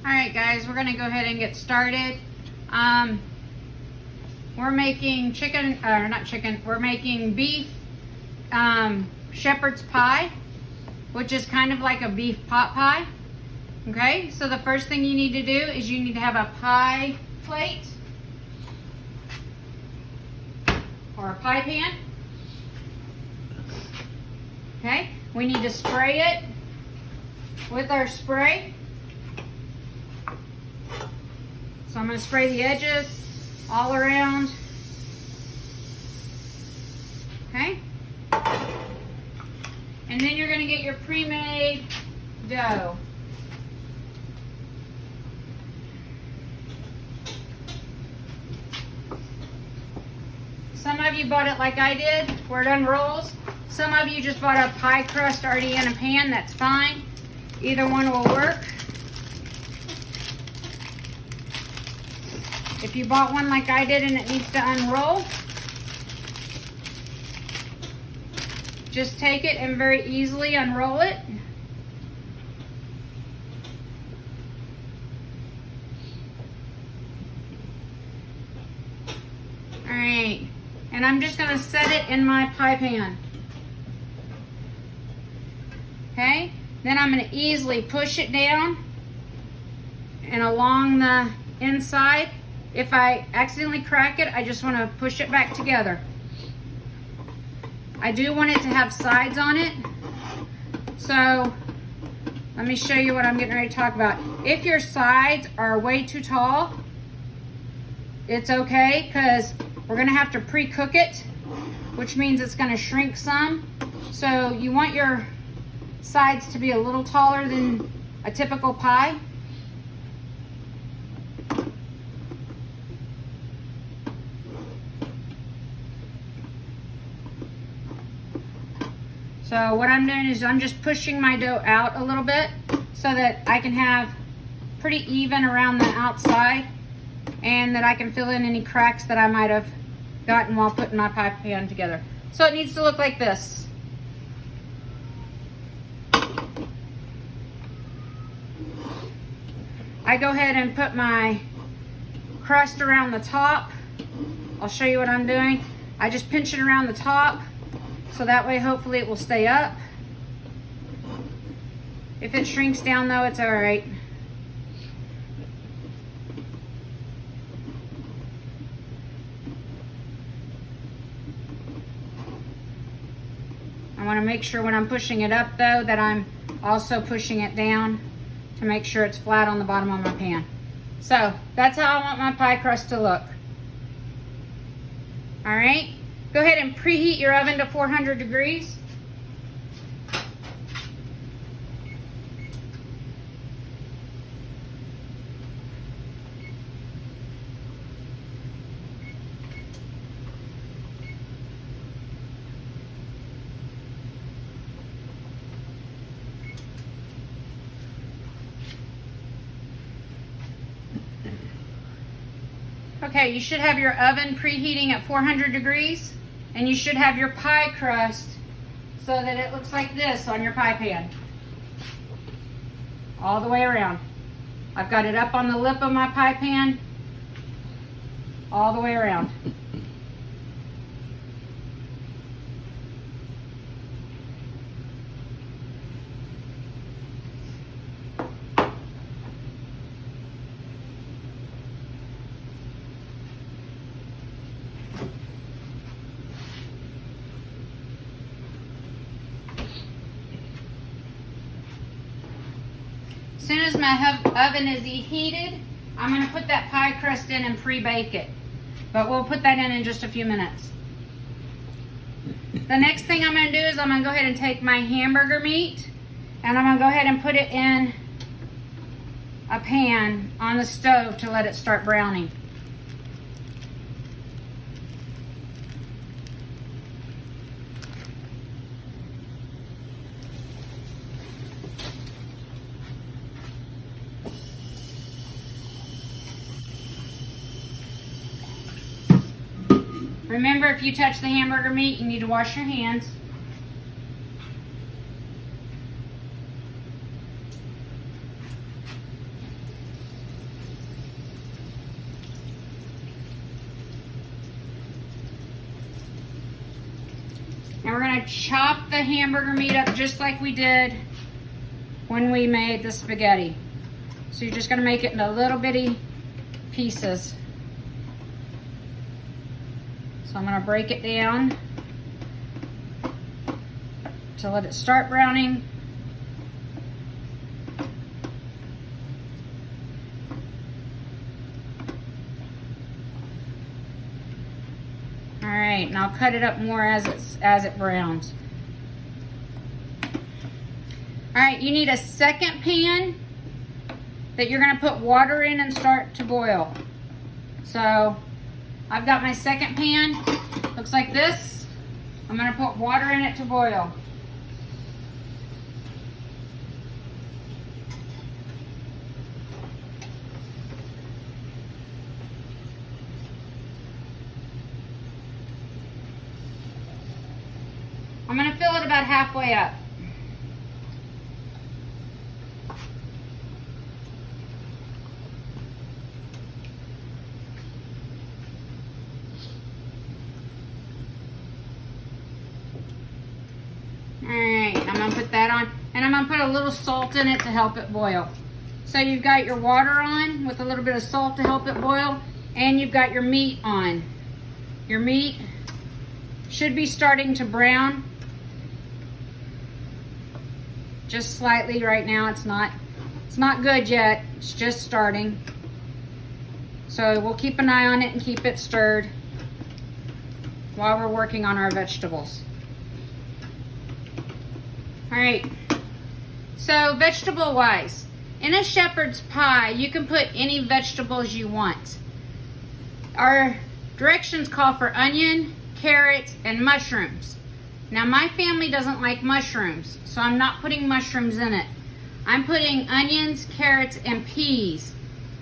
All right, guys, we're gonna go ahead and get started. We're making we're making beef shepherd's pie, which is kind of like a beef pot pie. Okay, so the first thing you need to do is you need to have a pie plate or a pie pan. Okay, we need to spray it with our spray. So I'm going to spray the edges all around. Okay. And then you're going to get your pre-made dough. Some of you bought it like I did, where it unrolls. Some of you just bought a pie crust already in a pan. That's fine. Either one will work. If you bought one like I did and it needs to unroll, just take it and very easily unroll it. All right, and I'm just going to set it in my pie pan. Okay, then I'm going to easily push it down and along the inside. If I accidentally crack it, I just want to push it back together. I do want it to have sides on it. So let me show you what I'm getting ready to talk about. If your sides are way too tall, it's okay, because we're going to have to pre-cook it, which means it's going to shrink some. So you want your sides to be a little taller than a typical pie. So what I'm doing is I'm just pushing my dough out a little bit so that I can have pretty even around the outside, and that I can fill in any cracks that I might have gotten while putting my pie pan together. So it needs to look like this. I go ahead and put my crust around the top. I'll show you what I'm doing. I just pinch it around the top, so that way hopefully it will stay up. If it shrinks down though, it's all right. I want to make sure when I'm pushing it up though that I'm also pushing it down to make sure it's flat on the bottom of my pan. So that's how I want my pie crust to look. All right. Go ahead and preheat your oven to 400 degrees. Okay, you should have your oven preheating at 400 degrees. And you should have your pie crust so that it looks like this on your pie pan. All the way around. I've got it up on the lip of my pie pan. All the way around. As soon as my oven is heated, I'm going to put that pie crust in and pre-bake it. But we'll put that in just a few minutes. The next thing I'm going to do is I'm going to go ahead and take my hamburger meat and I'm going to go ahead and put it in a pan on the stove to let it start browning. Remember, if you touch the hamburger meat, you need to wash your hands. And we're gonna chop the hamburger meat up just like we did when we made the spaghetti. So you're just gonna make it into little bitty pieces. So I'm gonna break it down to let it start browning. All right, and I'll cut it up more as it browns. All right, you need a second pan that you're gonna put water in and start to boil. So I've got my second pan, looks like this. I'm gonna put water in it to boil. I'm gonna fill it about halfway up. Alright, I'm gonna put that on, and I'm gonna put a little salt in it to help it boil. So you've got your water on with a little bit of salt to help it boil, and you've got your meat on. Your meat should be starting to brown. Just slightly right now. It's not good yet. It's just starting. So we'll keep an eye on it and keep it stirred while we're working on our vegetables. All right. So vegetable wise, in a shepherd's pie, you can put any vegetables you want. Our directions call for onion, carrots, and mushrooms. Now my family doesn't like mushrooms, so I'm not putting mushrooms in it. I'm putting onions, carrots, and peas.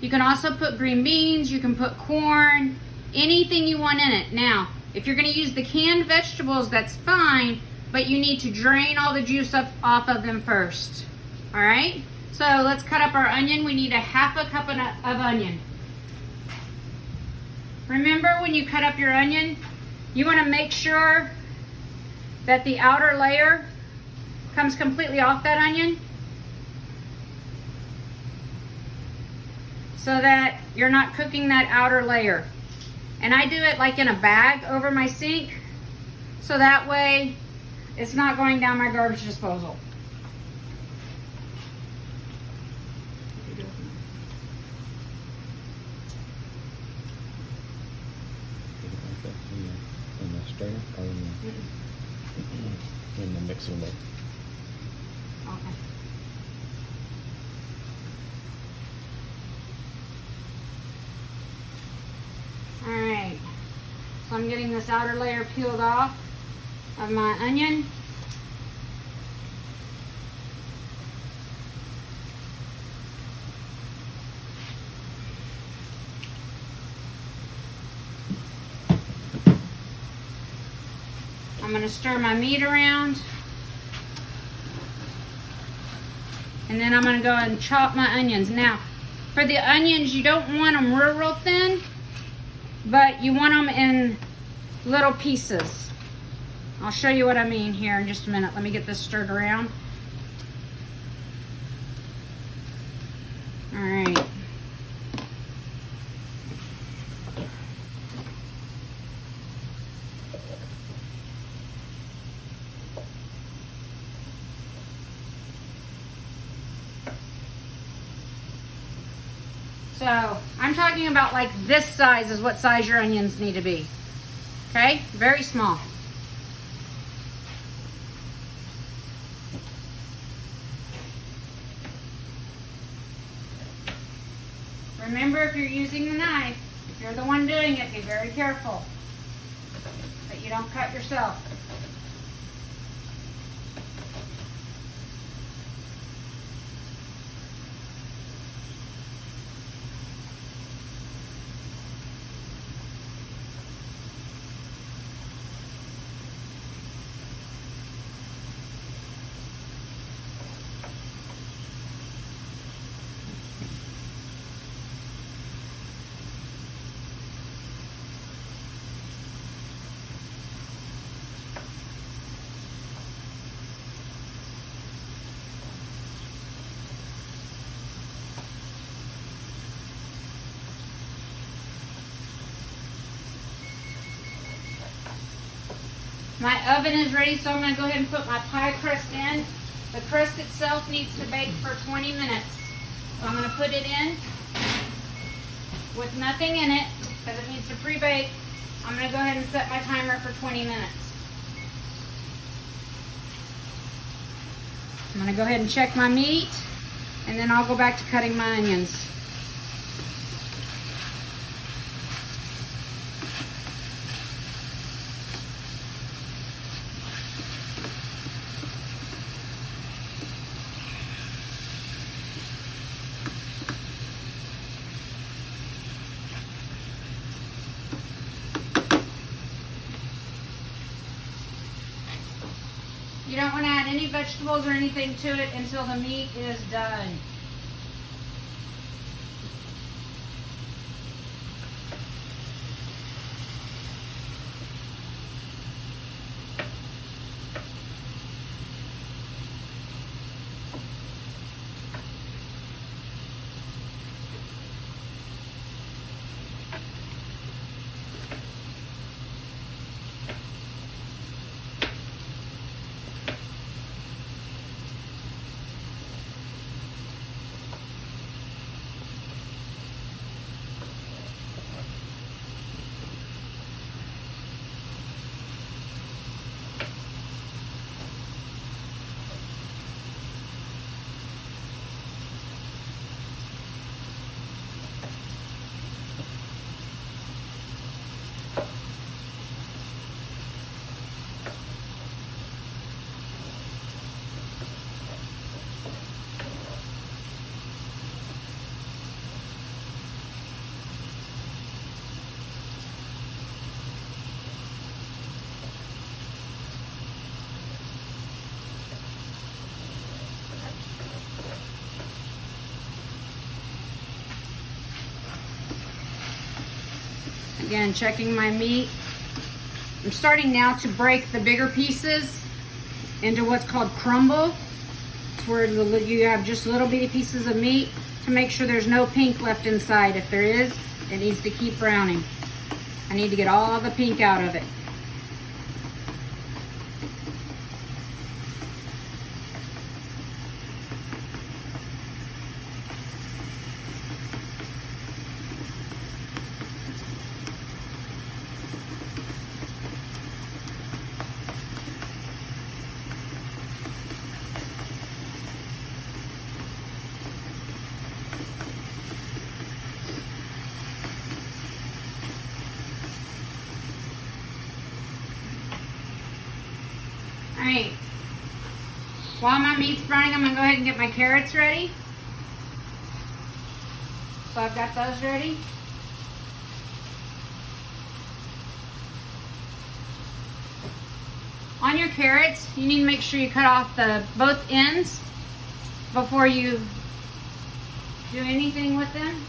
You can also put green beans, you can put corn, anything you want in it. Now, if you're gonna use the canned vegetables, that's fine, but you need to drain all the juice off of them first. All right? So let's cut up our onion. We need a half a cup of onion. Remember, when you cut up your onion, you wanna make sure that the outer layer comes completely off that onion, so that you're not cooking that outer layer. And I do it like in a bag over my sink, so that way it's not going down my garbage disposal. In the strainer or in the mixing bowl? Okay. All right, so I'm getting this outer layer peeled off of my onion. I'm going to stir my meat around, and then I'm going to go and chop my onions. Now, for the onions, you don't want them real thin, but you want them in little pieces. I'll show you what I mean here in just a minute. Let me get this stirred around. All right. So I'm talking about like this size is what size your onions need to be. Okay, very small. Remember, if you're using the knife, if you're the one doing it, be very careful that you don't cut yourself. My oven is ready, so I'm going to go ahead and put my pie crust in. The crust itself needs to bake for 20 minutes. So I'm going to put it in with nothing in it because it needs to pre-bake. I'm going to go ahead and set my timer for 20 minutes. I'm going to go ahead and check my meat, and then I'll go back to cutting my onions. You don't want to add any vegetables or anything to it until the meat is done. Again, checking my meat. I'm starting now to break the bigger pieces into what's called crumble. It's where you have just little bitty pieces of meat to make sure there's no pink left inside. If there is, it needs to keep browning. I need to get all the pink out of it. Alright, while my meat's browning, I'm going to go ahead and get my carrots ready. So I've got those ready. On your carrots, you need to make sure you cut off both ends before you do anything with them.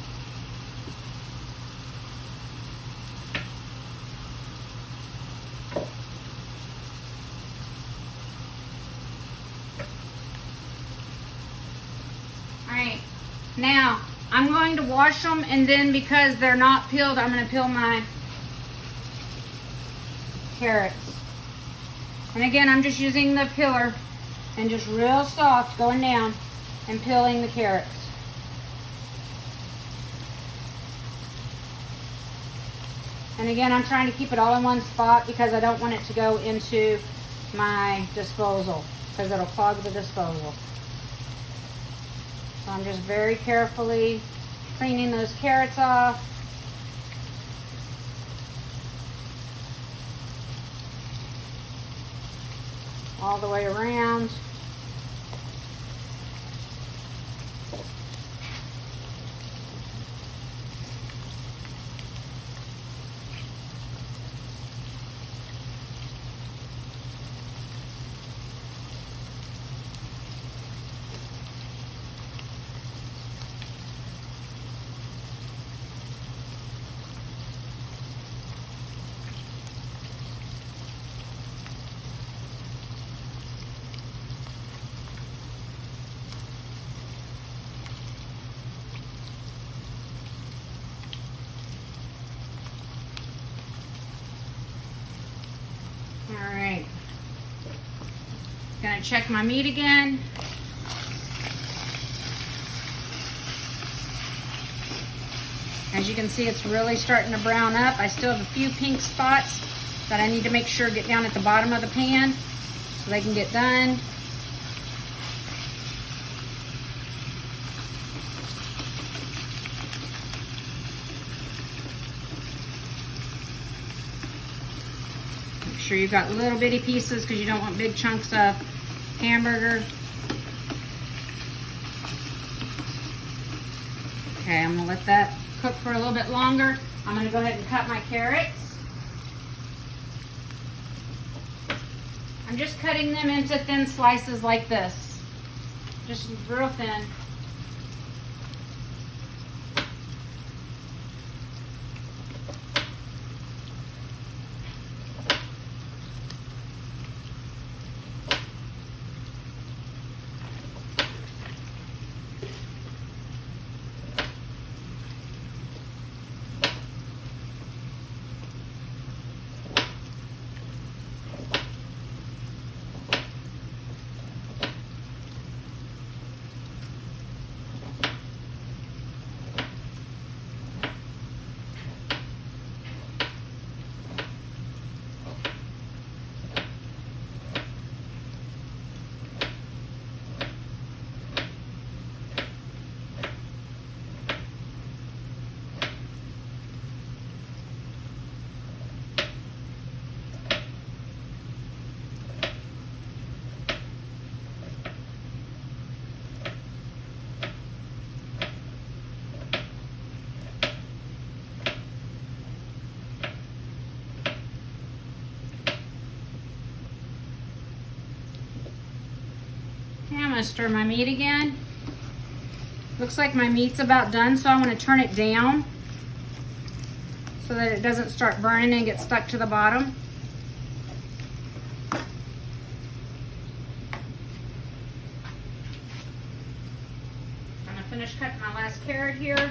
Alright, now I'm going to wash them, and then because they're not peeled, I'm going to peel my carrots. And again, I'm just using the peeler and just real soft going down and peeling the carrots. And again, I'm trying to keep it all in one spot because I don't want it to go into my disposal because it'll clog the disposal. So I'm just very carefully cleaning those carrots off. All the way around. gonna check my meat again. As you can see, it's really starting to brown up. I still have a few pink spots that I need to make sure get down at the bottom of the pan so they can get done. Make sure you've got little bitty pieces because you don't want big chunks of hamburger. Okay, I'm gonna let that cook for a little bit longer. I'm gonna go ahead and cut my carrots. I'm just cutting them into thin slices like this. Just real thin. I'm gonna stir my meat again. Looks like my meat's about done, so I'm gonna turn it down so that it doesn't start burning and get stuck to the bottom. I'm gonna finish cutting my last carrot here.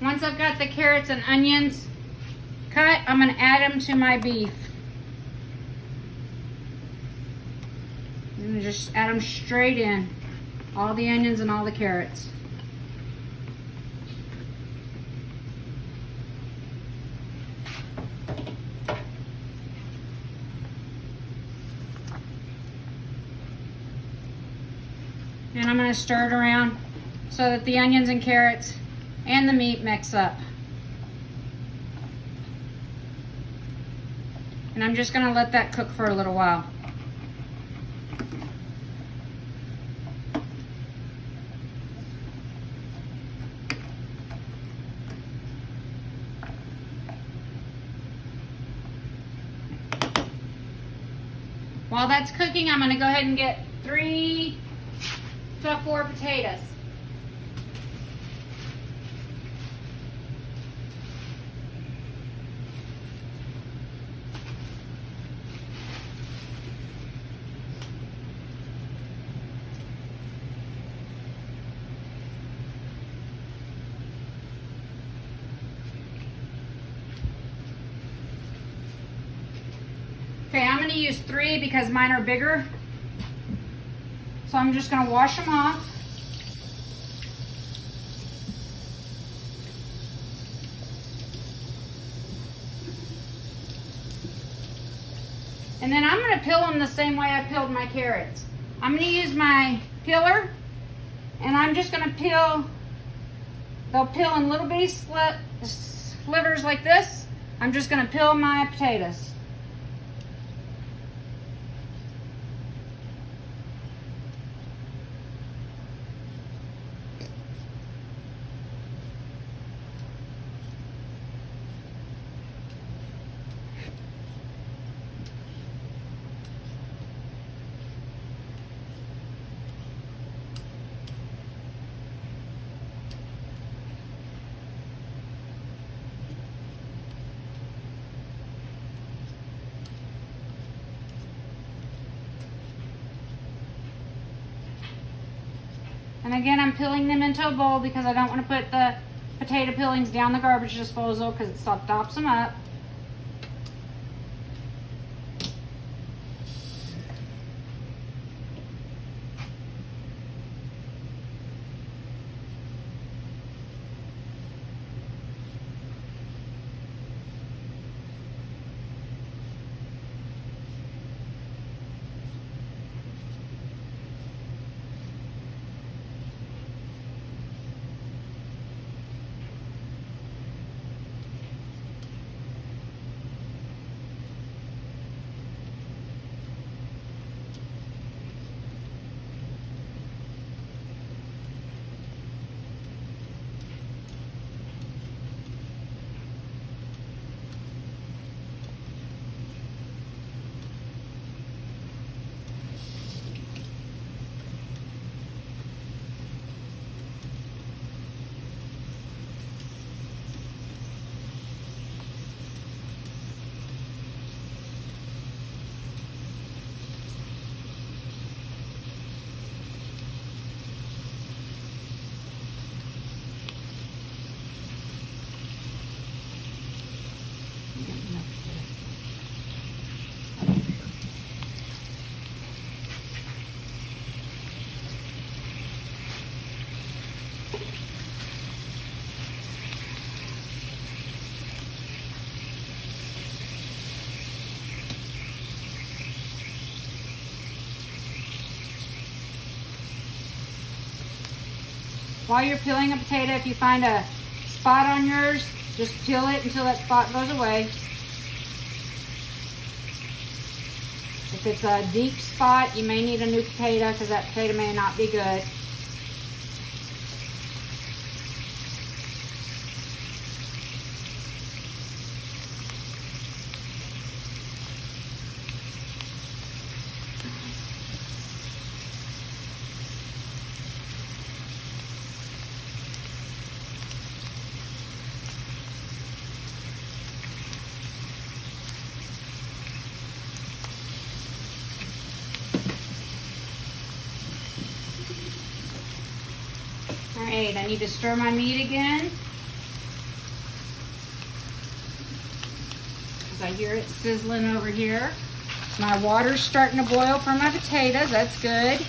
Once I've got the carrots and onions cut, I'm going to add them to my beef. I'm going to just add them straight in. All the onions and all the carrots. And I'm going to stir it around so that the onions and carrots and the meat mix up. And I'm just going to let that cook for a little while. While that's cooking, I'm going to go ahead and get 3 to 4 potatoes. Okay, I'm going to use 3 because mine are bigger. So So I'm just going to wash them off. And then I'm going to peel them the same way I peeled my carrots. I'm going to use my peeler, and I'm just going to peel. They'll peel in little bitty slivers like this. I'm just going to peel my potatoes. And again, I'm peeling them into a bowl because I don't want to put the potato peelings down the garbage disposal because it stops them up. While you're peeling a potato, if you find a spot on yours, just peel it until that spot goes away. If it's a deep spot, you may need a new potato because that potato may not be good. Alright, I need to stir my meat again because I hear it sizzling over here. My water's starting to boil for my potatoes. That's good.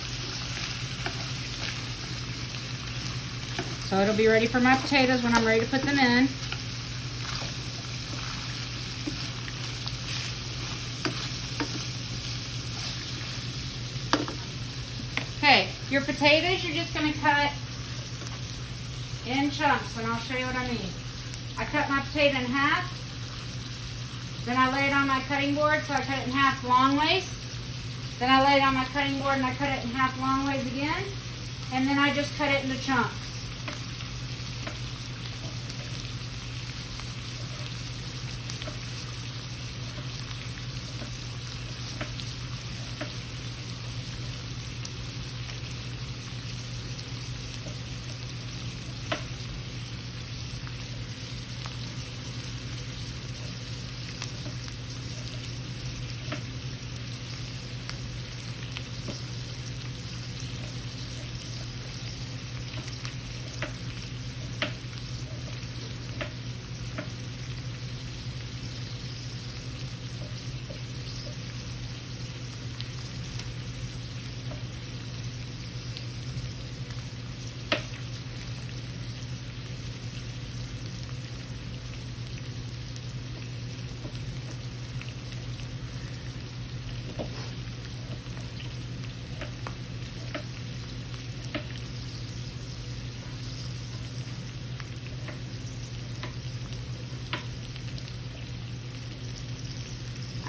So it'll be ready for my potatoes when I'm ready to put them in. Okay, your potatoes you're just going to cut in chunks, and I'll show you what I mean. I cut my potato in half, then I lay it on my cutting board, so I cut it in half long ways. Then I lay it on my cutting board and I cut it in half long ways again, and then I just cut it into chunks.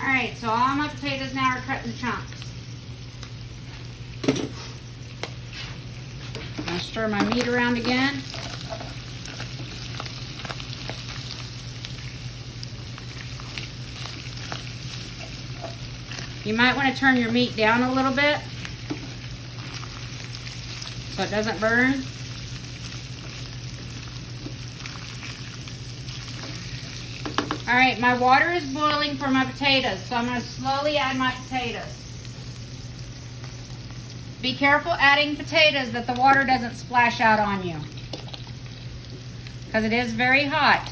Alright, so all my potatoes now are cut in chunks. I'm going to stir my meat around again. You might want to turn your meat down a little bit so it doesn't burn. Alright, my water is boiling for my potatoes, so I'm going to slowly add my potatoes. Be careful adding potatoes that the water doesn't splash out on you, because it is very hot.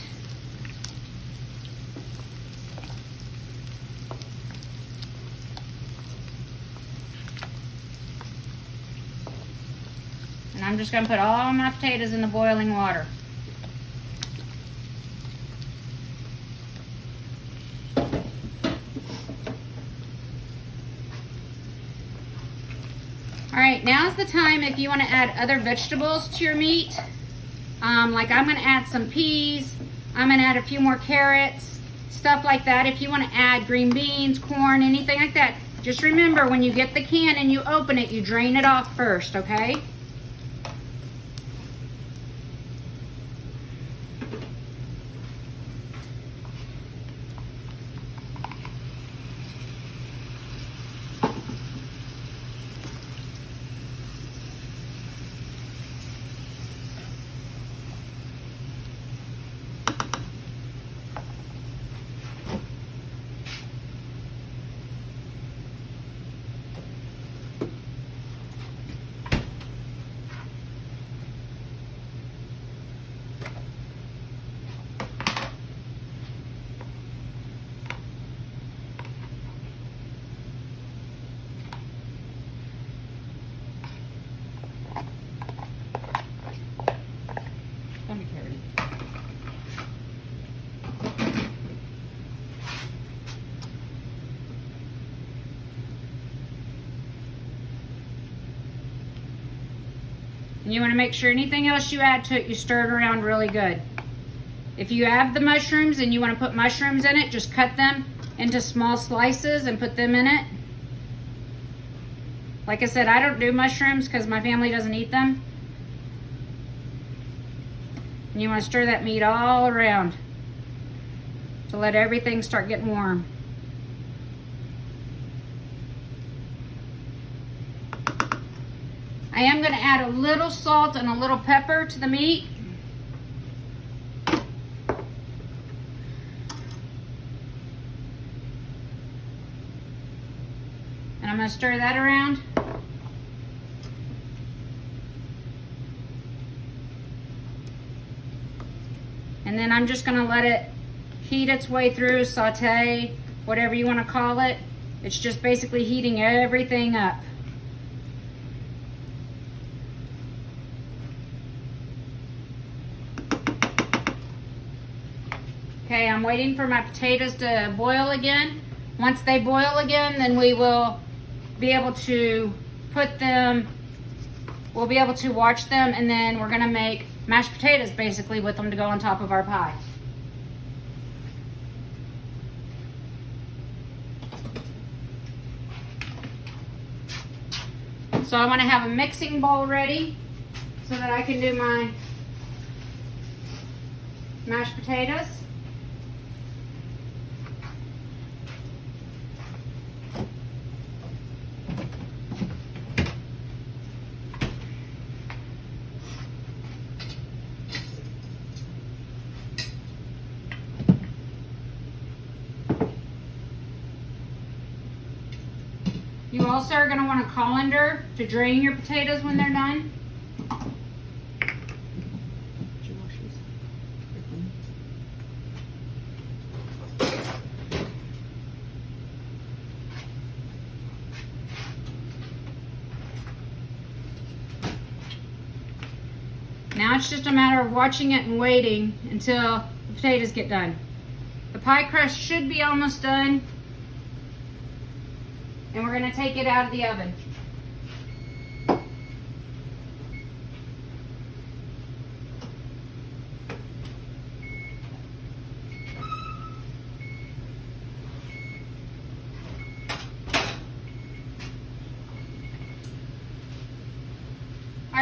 And I'm just going to put all my potatoes in the boiling water. Alright, now's the time if you want to add other vegetables to your meat. Like I'm going to add some peas, I'm going to add a few more carrots, stuff like that. If you want to add green beans, corn, anything like that, just remember when you get the can and you open it, you drain it off first, okay? And you want to make sure anything else you add to it, you stir it around really good. If you have the mushrooms and you want to put mushrooms in it, just cut them into small slices and put them in it. Like I said, I don't do mushrooms because my family doesn't eat them. And you want to stir that meat all around to let everything start getting warm. I am going to add a little salt and a little pepper to the meat. And I'm going to stir that around. And then I'm just going to let it heat its way through, saute, whatever you want to call it. It's just basically heating everything up. Okay, I'm waiting for my potatoes to boil again. Once they boil again, then we will be able to put them, we'll be able to watch them, and then we're gonna make mashed potatoes basically with them to go on top of our pie. So I want to have a mixing bowl ready so that I can do my mashed potatoes. You also are going to want a colander to drain your potatoes when they're done. Now it's just a matter of watching it and waiting until the potatoes get done. The pie crust should be almost done. And we're going to take it out of the oven.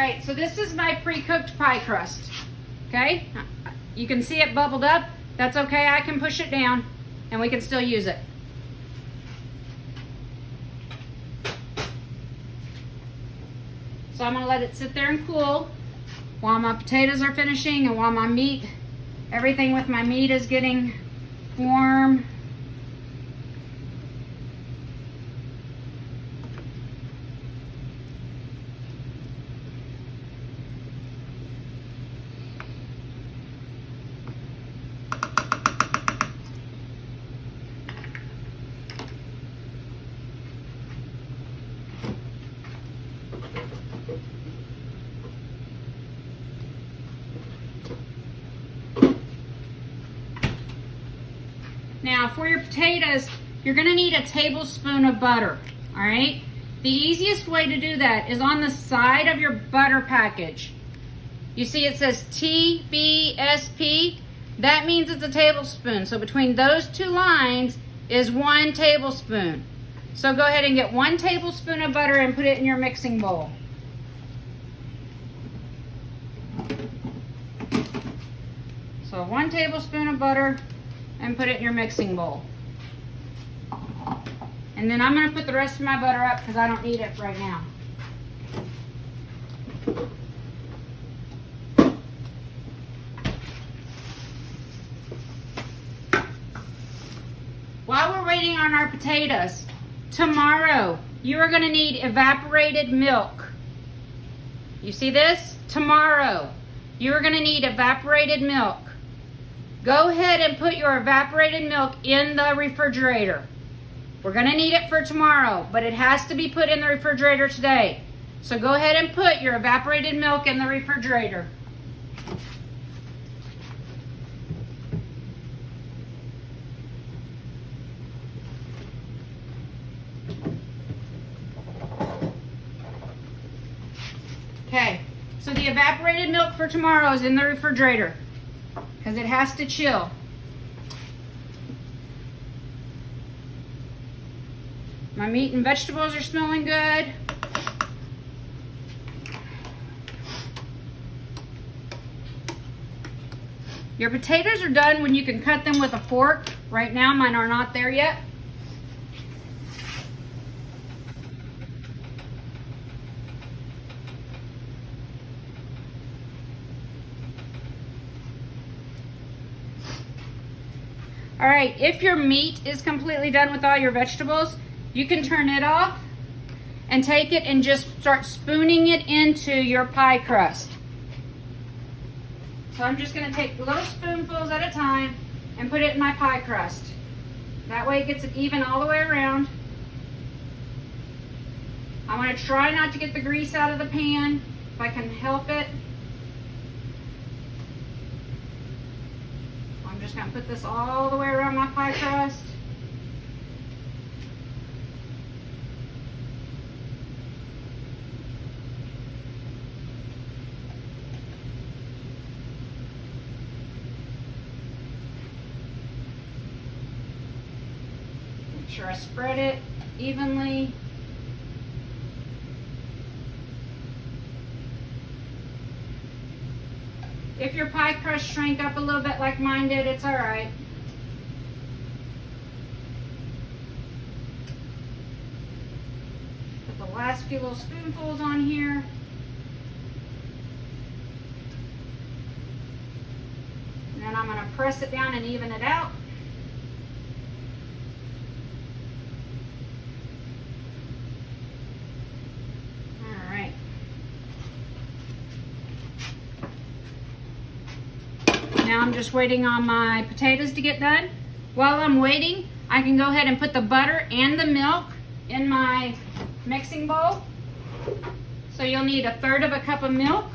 right, so this is my pre-cooked pie crust. Okay, you can see it bubbled up. That's okay, I can push it down and we can still use it. So I'm gonna let it sit there and cool while my potatoes are finishing and while my meat, everything with my meat is getting warm. Now for your potatoes, you're gonna need a tablespoon of butter, all right? The easiest way to do that is on the side of your butter package. You see it says TBSP, that means it's a tablespoon. So between those two lines is 1 tablespoon. So go ahead and get 1 tablespoon of butter and put it in your mixing bowl. So 1 tablespoon of butter and put it in your mixing bowl. And then I'm going to put the rest of my butter up because I don't need it right now. While we're waiting on our potatoes, tomorrow you are going to need evaporated milk. You see this? Tomorrow you are going to need evaporated milk. Go ahead and put your evaporated milk in the refrigerator. We're going to need it for tomorrow, but it has to be put in the refrigerator today. So go ahead and put your evaporated milk in the refrigerator. Okay, so the evaporated milk for tomorrow is in the refrigerator because it has to chill. My meat and vegetables are smelling good. Your potatoes are done when you can cut them with a fork. Right now, mine are not there yet. All right, if your meat is completely done with all your vegetables, you can turn it off and take it and just start spooning it into your pie crust. So I'm just going to take little spoonfuls at a time and put it in my pie crust. That way it gets it even all the way around. I want to try not to get the grease out of the pan if I can help it. I'm just going to put this all the way around my pie crust. Make sure I spread it evenly. If your pie crust shrank up a little bit like mine did, it's all right. Put the last few little spoonfuls on here. And then I'm going to press it down and even it out. All right. Now I'm just waiting on my potatoes to get done. While I'm waiting, I can go ahead and put the butter and the milk in my mixing bowl. So you'll need 1/3 cup of milk.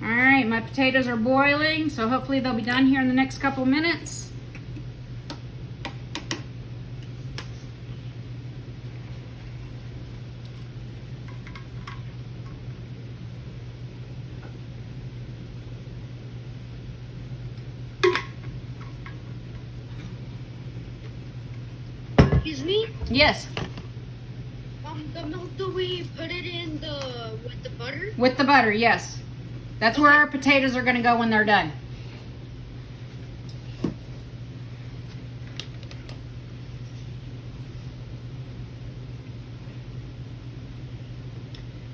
Alright, my potatoes are boiling, so hopefully they'll be done here in the next couple minutes. me? Yes, The milk, do we put it in with the butter? with the butter, yes. That's where our potatoes are gonna go when they're done.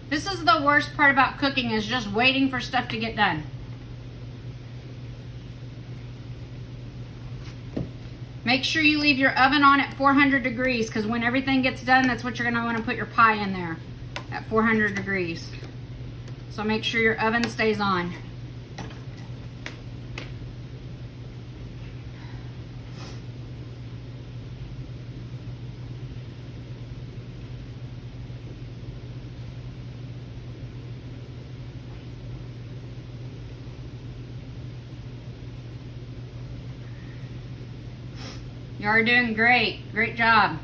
This is the worst part about cooking, is just waiting for stuff to get done. Make sure you leave your oven on at 400 degrees, because when everything gets done, that's what you're going to want to put your pie in there, at 400 degrees. So make sure your oven stays on. You are doing great. Great job.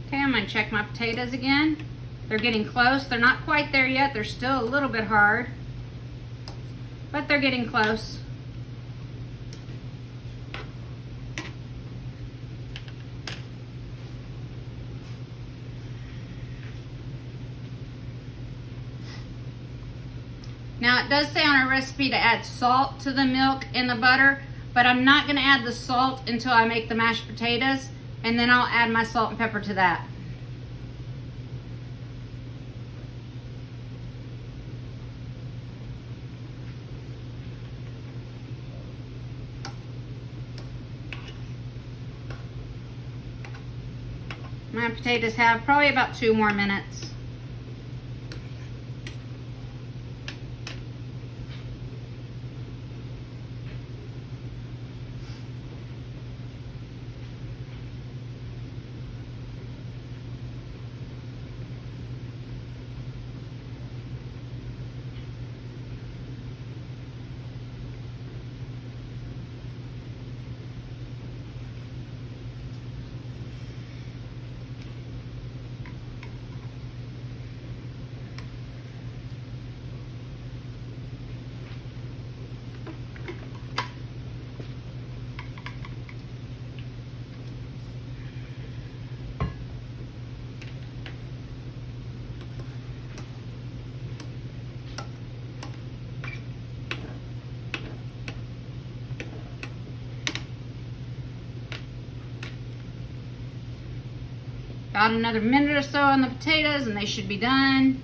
Okay, I'm going to check my potatoes again. They're getting close. They're not quite there yet. They're still a little bit hard, but they're getting close. Now, it does say on our recipe to add salt to the milk and the butter, but I'm not going to add the salt until I make the mashed potatoes, and then I'll add my salt and pepper to that. My potatoes have probably about 2 more minutes. About another minute or so on the potatoes and they should be done.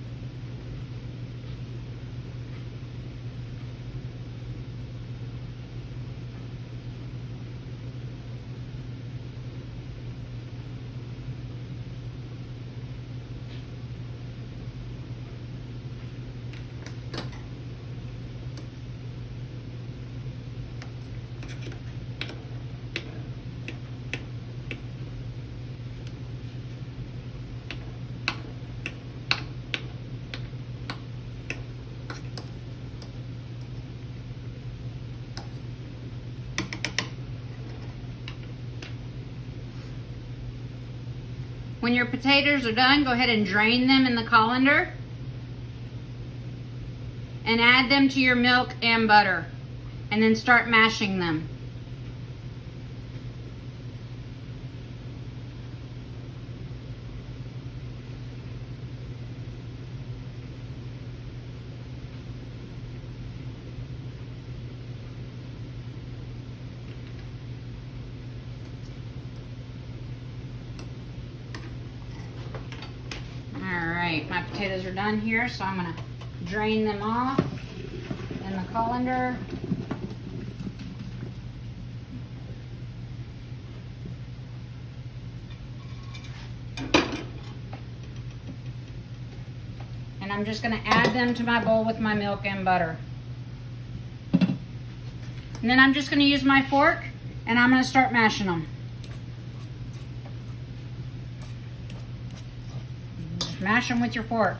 When your potatoes are done, go ahead and drain them in the colander and add them to your milk and butter, and then start mashing them. right, my potatoes are done here, so I'm gonna drain them off in the colander. And I'm just gonna add them to my bowl with my milk and butter. And then I'm just gonna use my fork and I'm gonna start mashing them. Mash them with your fork.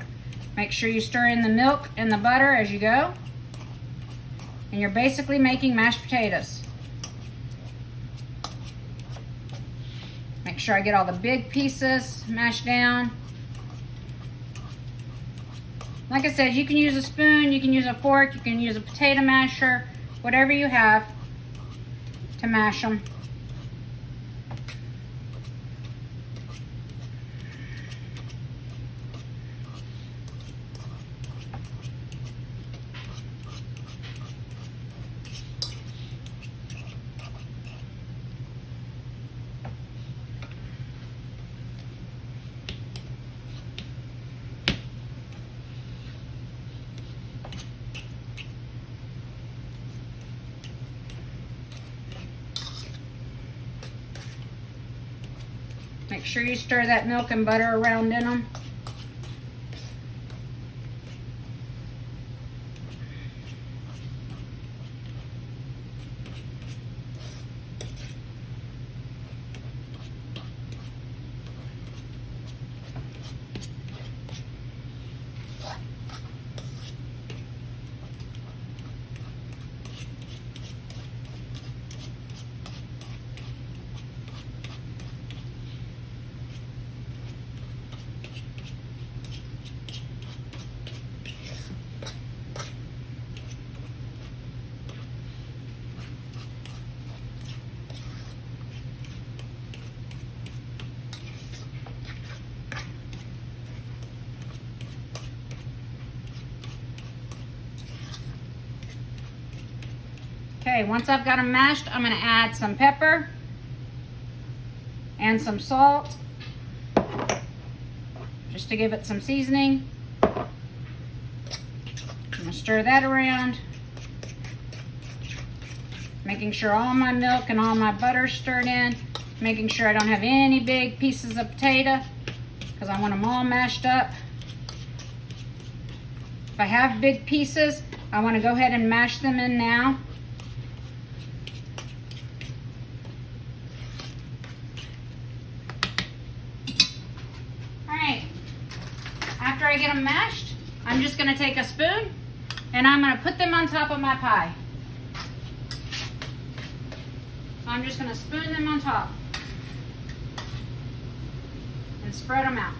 Make sure you stir in the milk and the butter as you go. And you're basically making mashed potatoes. Make sure I get all the big pieces mashed down. Like I said, you can use a spoon, you can use a fork, you can use a potato masher, whatever you have to mash them. Make sure you stir that milk and butter around in them. Okay, once I've got them mashed, I'm going to add some pepper and some salt just to give it some seasoning. I'm going to stir that around, making sure all my milk and all my butter stirred in, making sure I don't have any big pieces of potato because I want them all mashed up. If I have big pieces, I want to go ahead and mash them in now. After I get them mashed, I'm just going to take a spoon and I'm going to put them on top of my pie. So I'm just going to spoon them on top and spread them out.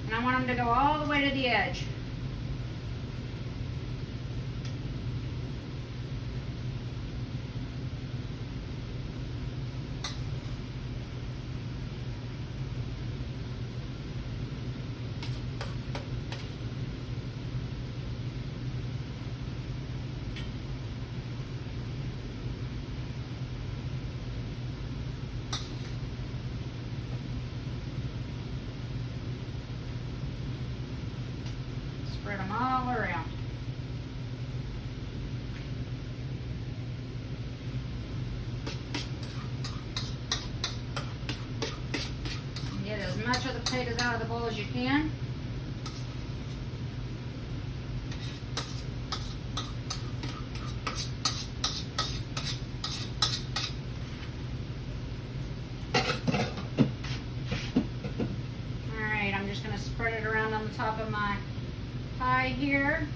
And I want them to go all the way to the edge. Spread them all around. Get as much of the potatoes out of the bowl as you can. Alright, I'm just going to spread it around on the top of my pie here.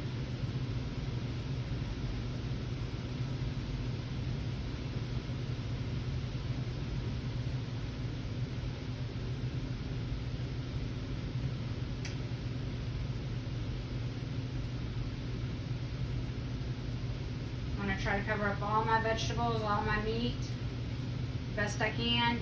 I'm going to try to cover up all my vegetables, all my meat, best I can.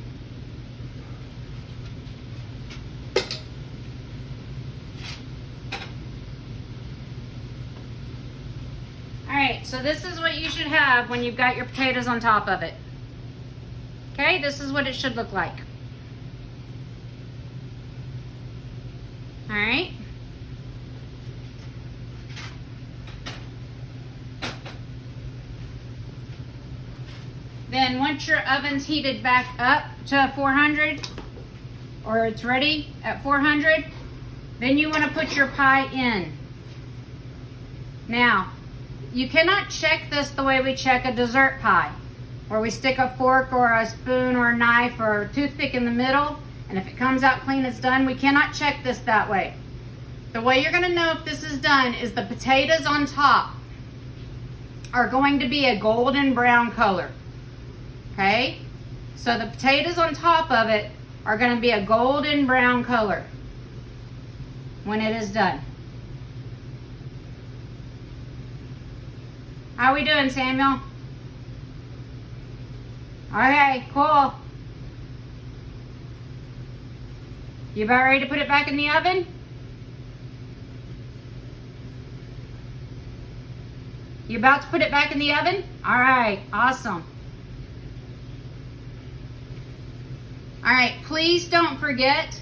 All right, so this is what you should have when you've got your potatoes on top of it. Okay, this is what it should look like. All right. Then once your oven's heated back up to 400, or it's ready at 400, then you want to put your pie in. Now, you cannot check this the way we check a dessert pie, where we stick a fork or a spoon or a knife or a toothpick in the middle, and if it comes out clean, it's done. We cannot check this that way. The way you're going to know if this is done is the potatoes on top are going to be a golden brown color. Okay? So the potatoes on top of it are going to be a golden brown color when it is done. How we doing, Samuel? Okay, cool. You about ready to put it back in the oven? You about to put it back in the oven? All right, awesome. All right, please don't forget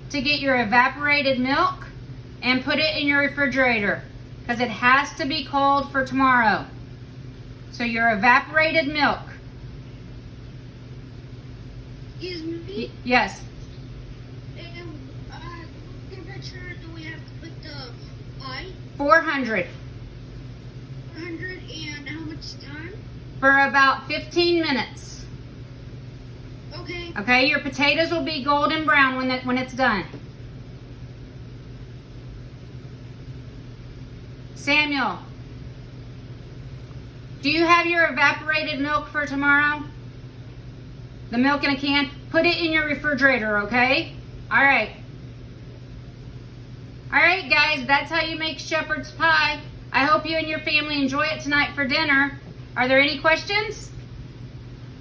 to get your evaporated milk and put it in your refrigerator because it has to be cold for tomorrow. So your evaporated milk. Excuse me? Yes. And what temperature do we have to put the pie? 400 400, and how much time? for about 15 minutes. Okay. Okay, your potatoes will be golden brown when it's done. Samuel, do you have your evaporated milk for tomorrow? The milk in a can? Put it in your refrigerator, okay? All right. All right, guys, that's how you make shepherd's pie. I hope you and your family enjoy it tonight for dinner. Are there any questions?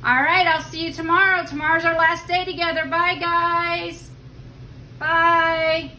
All right, I'll see you tomorrow. Tomorrow's our last day together. Bye, guys. Bye.